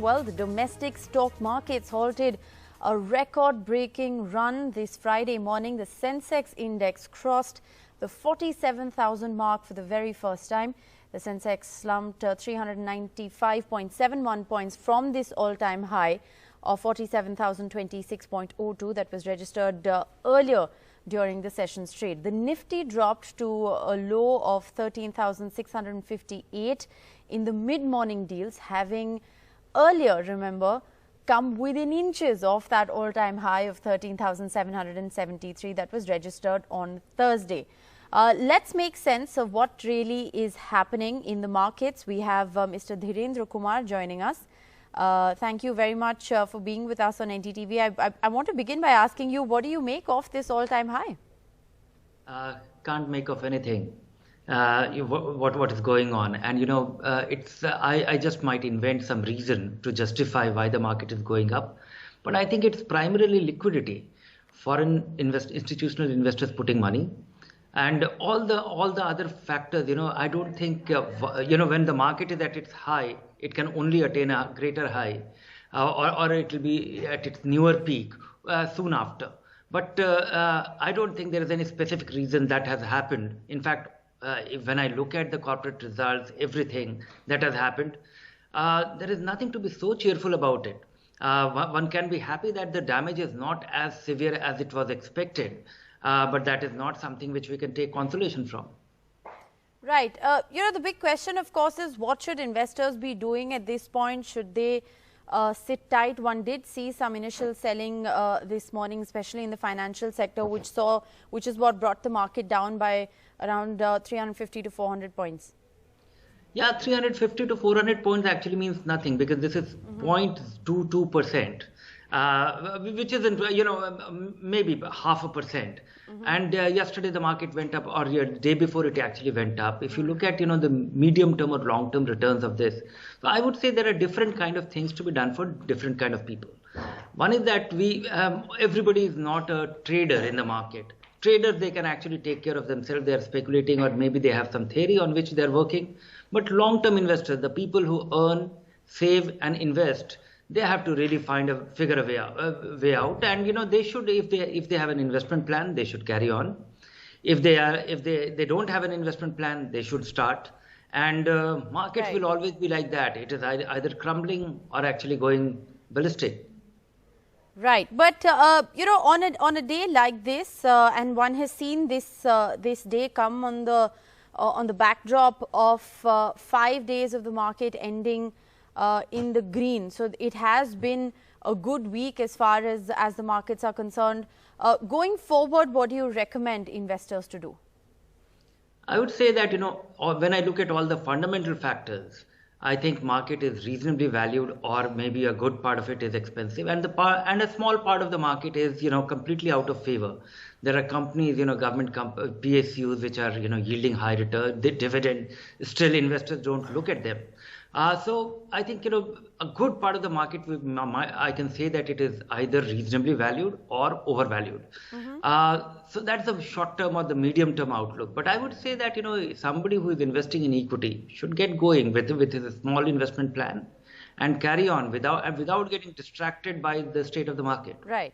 well. The domestic stock markets halted a record-breaking run this Friday morning. The Sensex index crossed the 47,000 mark for the very first time. The Sensex slumped 395.71 points from this all-time high of 47,026.02 that was registered earlier during the session's trade. The Nifty dropped to a low of 13,658 in the mid-morning deals, having earlier, remember, come within inches of that all-time high of 13,773 that was registered on Thursday. Let's make sense of what really is happening in the markets. We have Mr. Dhirendra Kumar joining us. Thank you very much for being with us on NDTV. I want to begin by asking you, what do you make of this all-time high? Can't make of anything. What is going on, and I just might invent some reason to justify why the market is going up, but I think it's primarily liquidity, foreign institutional investors putting money, and all the other factors. I don't think when the market is at its high, it can only attain a greater high, or it will be at its newer peak soon after. But I don't think there is any specific reason that has happened. In fact, when I look at the corporate results, everything that has happened, there is nothing to be so cheerful about it. One can be happy that the damage is not as severe as it was expected, but that is not something which we can take consolation from. Right. The big question, of course, is what should investors be doing at this point? Should they sit tight? One did see some initial selling this morning, especially in the financial sector, which is what brought the market down by around 350 to 400 points. Yeah, 350 to 400 points actually means nothing, because this is 0.22%, which isn't, maybe 0.5%. And yesterday the market went up, or the day before it actually went up. If you look at, the medium term or long term returns of this, so I would say there are different kind of things to be done for different kind of people. One is that everybody is not a trader in the market. Traders, they can actually take care of themselves. They are speculating, or maybe they have some theory on which they are working. But long-term investors, the people who earn, save and invest, they have to really figure a way out. And they should, if they have an investment plan, they should carry on. If they don't have an investment plan, they should start. And markets will always be like that. It is either crumbling or actually going ballistic. Right, but on a day like this, and one has seen this day come on the backdrop of 5 days of the market ending in the green. So it has been a good week as far as the markets are concerned. Going forward, what do you recommend investors to do? I would say that when I look at all the fundamental factors, I think market is reasonably valued, or maybe a good part of it is expensive, and a small part of the market is completely out of favor. There are companies, government PSUs, which are yielding high return, the dividend. Still, investors don't look at them. So I think a good part of the market, I can say that it is either reasonably valued or overvalued. So that's the short term or the medium term outlook. But I would say that somebody who is investing in equity should get going with a small investment plan and carry on without getting distracted by the state of the market. Right.